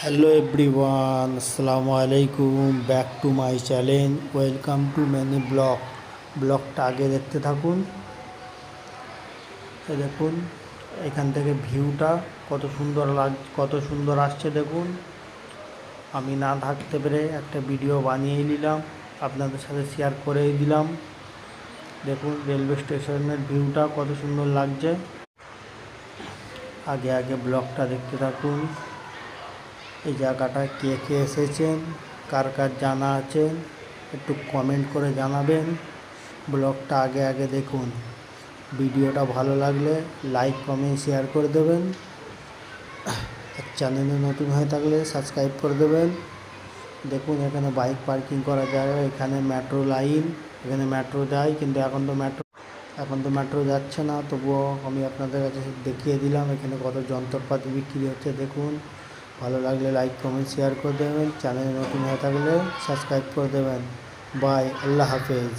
Hello everyone, আসসালামু আলাইকুম। Back to my channel, welcome to ম্যানি ব্লগটা আগে দেখতে থাকুন। দেখুন এখান থেকে ভিউটা কত সুন্দর আসছে দেখুন। আমি না থাকতে পেরে একটা ভিডিও বানিয়ে নিলাম, আপনাদের সাথে শেয়ার করেই দিলাম। দেখুন রেলওয়ে স্টেশনের ভিউটা কত সুন্দর লাগছে। আগে ব্লগটা দেখতে থাকুন। এই জায়গাটা কে কে এসেছেন, কার কার জানা আছে একটু কমেন্ট করে জানাবেন। ব্লগটা আগে দেখুন। ভিডিওটা ভালো লাগলে লাইক কমেন্ট শেয়ার করে দেবেন। চ্যানেলে নতুন হয়ে থাকলে সাবস্ক্রাইব করে দেবেন। দেখুন এখানে বাইক পার্কিং করা যায়, এখানে মেট্রো লাইন, এখানে মেট্রো যায়, কিন্তু এখন তো মেট্রো যাচ্ছে না। তবুও আমি আপনাদের কাছে দেখিয়ে দিলাম এখানে কত যন্ত্রপাতি বিক্রি হচ্ছে। দেখুন ভালো লাগলে লাইক কমেন্ট শেয়ার করে দেবেন। চ্যানেলে নতুন হয়ে থাকলে সাবস্ক্রাইব করে দেবেন। বাই, আল্লাহ হাফেজ।